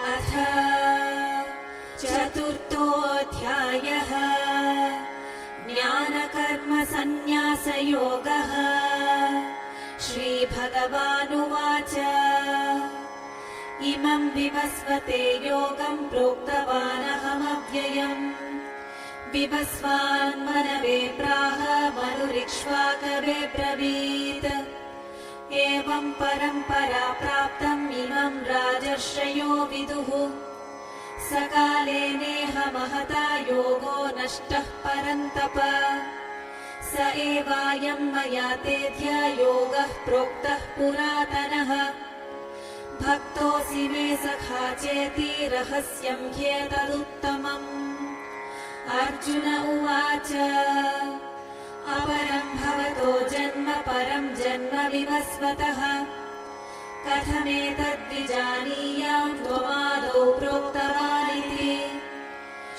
अथ चतुर्थोऽध्यायः। ज्ञानकर्मसन्न्यासयोगः। श्रीभगवानुवाच इमं विवस्वते योगं प्रोक्तवानहमव्ययम्। विवस्वान्मनवे प्राह मनुरिक्ष्वाकवे ब्रवीत्। एवं परम्परा प्राप्तम् इमं राजर्षयो विदुः। सकाले नेह महता योगो नष्टः परन्तप। स एवायं मया तेऽद्य योगः प्रोक्तः पुरातनः। भक्तोऽसि मे सखा चेति रहस्यं ह्येतदुत्तमम्। अर्जुन उवाच अपरं भवतो जन्म परं जन्म विवस्वतः। कथमेतद्विजानीयां त्वमादौ प्रोक्तवानिति।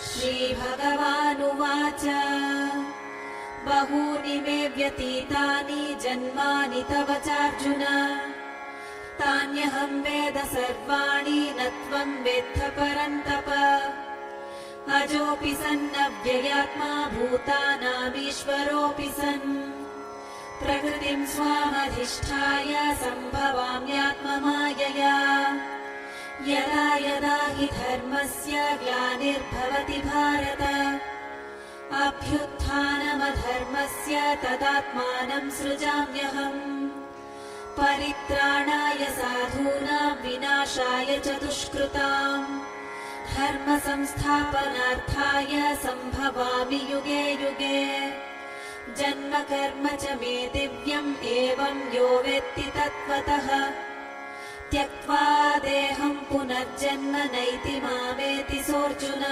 श्रीभगवानुवाच बहूनि मे व्यतीतानि जन्मानि तव चार्जुन। तान्यहं वेद सर्वाणि न त्वं वेत्थ परन्तप। अजोऽपि सन्नव्ययात्मा भूतानामीश्वरोऽपि सन्। प्रकृतिं स्वामधिष्ठाय सम्भवाम्यात्ममायया। यदा यदा हि धर्मस्य ग्लानिर्भवति भारत। अभ्युत्थानमधर्मस्य तदात्मानं सृजाम्यहम्। परित्राणाय साधूनां विनाशाय च दुष्कृताम्। धर्म संस्थापनार्थाय सम्भवामि युगे युगे। जन्म कर्म च मे दिव्यम् एवं यो वेत्ति तत्त्वतः। त्यक्त्वा देहं पुनर्जन्म नैति मामेति सोऽर्जुन।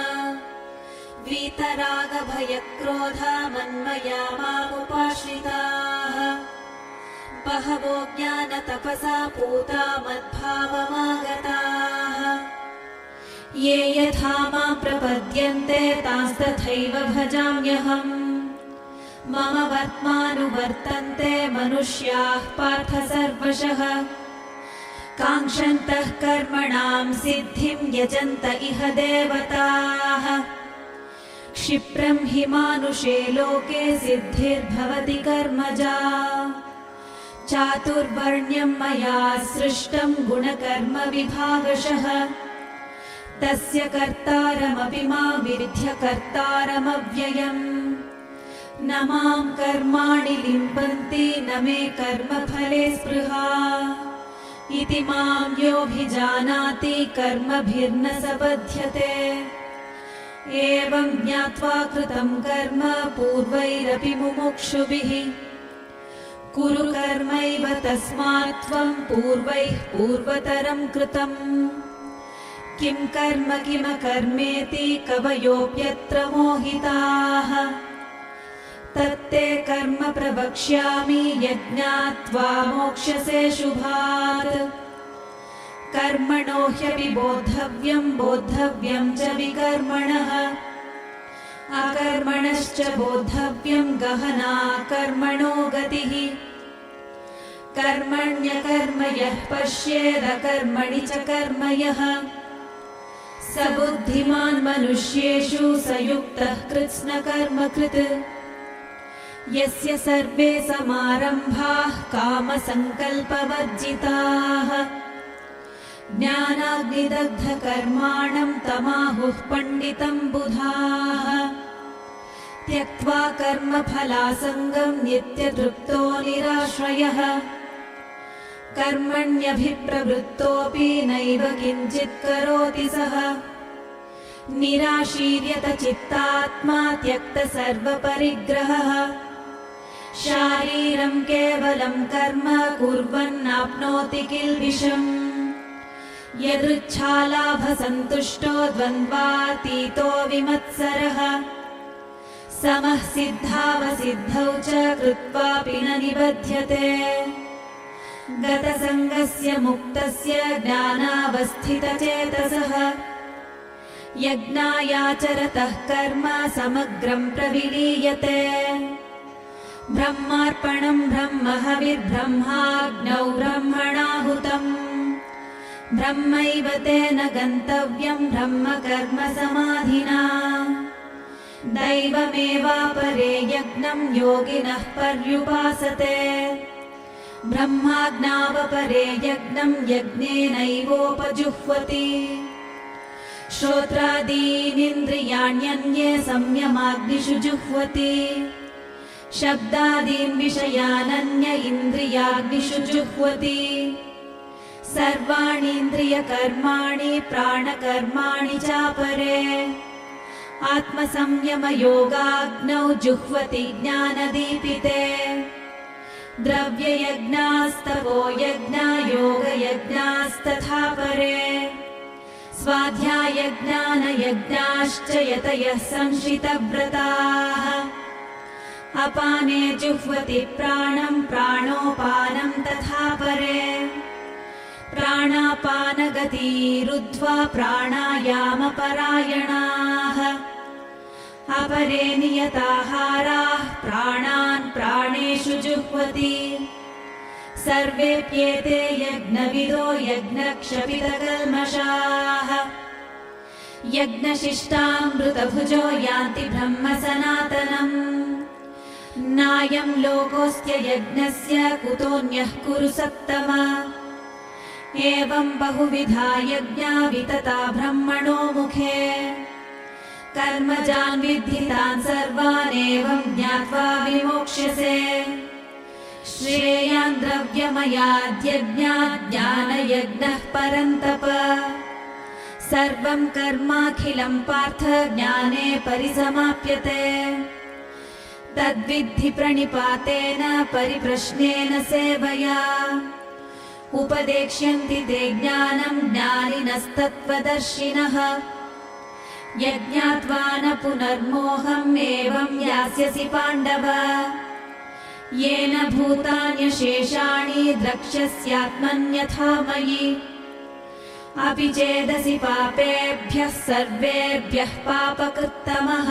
वीतरागभयक्रोधा मन्मया मामुपाश्रिताः। बहवो ज्ञानतपसा पूता मद्भावमागताः। ये यथा मां प्रपद्यन्ते तांस्तथैव भजाम्यहम्। मम वर्त्मानुवर्तन्ते मनुष्याः पार्थ सर्वशः। काङ्क्षन्तः कर्मणां सिद्धिं यजन्त इह देवताः। क्षिप्रं हि मानुषे लोके सिद्धिर्भवति कर्मजा। चातुर्वर्ण्यं मया सृष्टं गुणकर्म विभागशः। तस्य कर्तारमपि मां विद्य कर्तारमव्ययम्। न मां कर्माणि लिम्पन्ति न मे कर्मफले स्पृहा। इति मां योऽभिजानाति कर्मभिर्न स बध्यते। एवं ज्ञात्वा कृतं कर्म पूर्वैरपि मुमुक्षुभिः। कुरु कर्मैव तस्मात् त्वं पूर्वैः पूर्वतरं कृतम्। किं कर्म किमकर्मेति कवयोऽप्यत्र मोहिताः। तत्ते कर्म प्रवक्ष्यामि यज्ञात्वा मोक्ष्यसे शुभात्। कर्मणो ह्यपि बोद्धव्यं बोद्धव्यं च विकर्मणः। अकर्मणश्च बोद्धव्यं गहना कर्मणो गतिः। कर्मण्यकर्म यः पश्येदकर्मणि च कर्म यः। स बुद्धिमान् मनुष्येषु स युक्तः कृत्स्नकर्मकृत्। यस्य सर्वे समारम्भाः कामसङ्कल्पवर्जिताः। ज्ञानाग्निदग्धकर्माणं तमाहुः पण्डितं बुधाः। त्यक्त्वा कर्मफलासङ्गं नित्यतृप्तो निराश्रयः। कर्मण्यभिप्रवृत्तोऽपि नैव किञ्चित् करोति सः। निराशीर्यत चित्तात्मा त्यक्त सर्वपरिग्रहः। शारीरं केवलं कर्म कुर्वन्नाप्नोति किल्बिषम्। यदृच्छालाभसन्तुष्टो द्वन्द्वातीतो विमत्सरः। समः सिद्धावसिद्धौ च कृत्वापि न निबध्यते। गतसङ्गस्य मुक्तस्य ज्ञानावस्थितचेतसः। यज्ञायाचरतः कर्म समग्रं प्रविलीयते। ब्रह्मार्पणं ब्रह्महविर्ब्रह्माग्नौ ब्रह्मणाहुतम्। ब्रह्मैव तेन गन्तव्यं ब्रह्मकर्म समाधिना दैवमेवापरे यज्ञं योगिनः पर्युपासते ब्रह्माज्ञावपरे यज्ञं यज्ञेनैवोपजुह्वति श्रोत्रादीनिन्द्रियाण्यन्ये संयमाग्निषु जुह्वति शब्दादीन् विषयानन्य इन्द्रियाग्निषु जुह्वति सर्वाणीन्द्रियकर्माणि प्राणकर्माणि चापरे आत्मसंयमयोगाग्नौ जुह्वति ज्ञानदीपिते द्रव्ययज्ञास्तपो यज्ञा योगयज्ञास्तथा परे स्वाध्यायज्ञानयज्ञाश्च यतयः संश्रितव्रताः अपाने जुह्वति प्राणं प्राणोपानं तथा परे प्राणापानगतिरुद्ध्वा प्राणायामपरायणाः अपरे नियताहाराः प्राणान् प्राणेषु जुह्वति सर्वेप्येते यज्ञविदो यज्ञक्षपितकल्मषाः यज्ञशिष्टामृतभुजो यान्ति ब्रह्म सनातनम् नायं लोकोऽस्त्य यज्ञस्य कुतोऽन्यः कुरु सत्तमा एवं बहुविधा यज्ञा वितता ब्रह्मणो मुखे कर्मजान् विद्धितान् सर्वान् एवं ज्ञात्वा विमोक्ष्यसे श्रेयान् द्रव्यमयाद्यज्ञात् ज्ञानयज्ञः परन्तप सर्वं कर्माखिलं पार्थ ज्ञाने परिसमाप्यते तद्विद्धि प्रणिपातेन परिप्रश्नेन सेवया उपदेक्ष्यन्ति ते ज्ञानं ज्ञानिनस्तत्त्वदर्शिनः यज्ञात्वा न पुनर्मोहम् एवं यास्यसि पाण्डव येन भूतान्यशेषाणि द्रक्ष्यस्यात्मन्यथा मयि अपि चेदसि पापेभ्यः सर्वेभ्यः पापकृत्तमः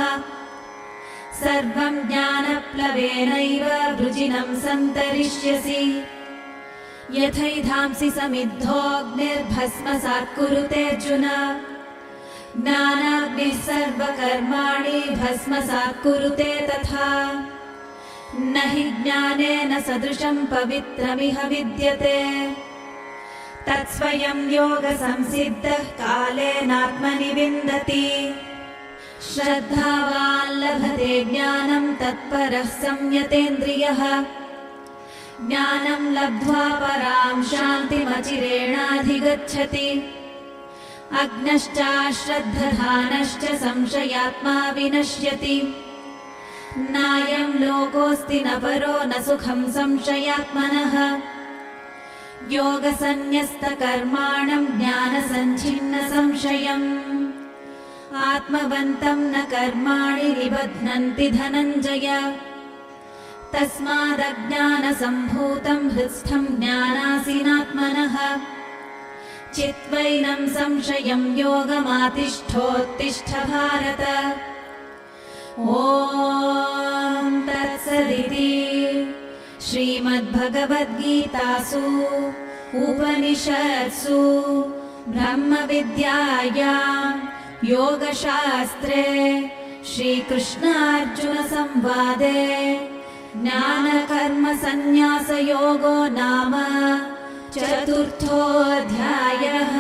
सर्वं ज्ञानप्लवेनैव वृजिनं सन्तरिष्यसि यथैधांसि समिद्धोऽग्निर्भस्मसात् कुरुतेऽर्जुन ज्ञानाग्निः सर्वकर्माणि भस्मसात् कुरुते तथा न हि ज्ञानेन सदृशं पवित्रमिह विद्यते तत्स्वयं योगसंसिद्धः कालेनात्मनि विन्दति श्रद्धावान् लभते ज्ञानं तत्परः संयतेन्द्रियः ज्ञानं लब्ध्वा परां शान्तिमचिरेणाधिगच्छति अज्ञश्चाश्रद्धधानश्च संशयात्मा विनश्यति नायं लोकोऽस्ति न परो न सुखं संशयात्मनः योगसन्न्यस्तकर्माणं ज्ञानसञ्छिन्नसंशयम् आत्मवन्तं न कर्माणि निबध्नन्ति धनञ्जय तस्मादज्ञानसम्भूतं हृत्स्थं ज्ञानासीनात्मनः चित्वैनं संशयं योगमातिष्ठोत्तिष्ठ भारत ॐ तत्सदिति श्रीमद्भगवद्गीतासु उपनिषत्सु ब्रह्मविद्यायां योगशास्त्रे श्रीकृष्णार्जुनसंवादे ज्ञानकर्मसन्न्यासयोगो नाम चतुर्थोऽध्यायः।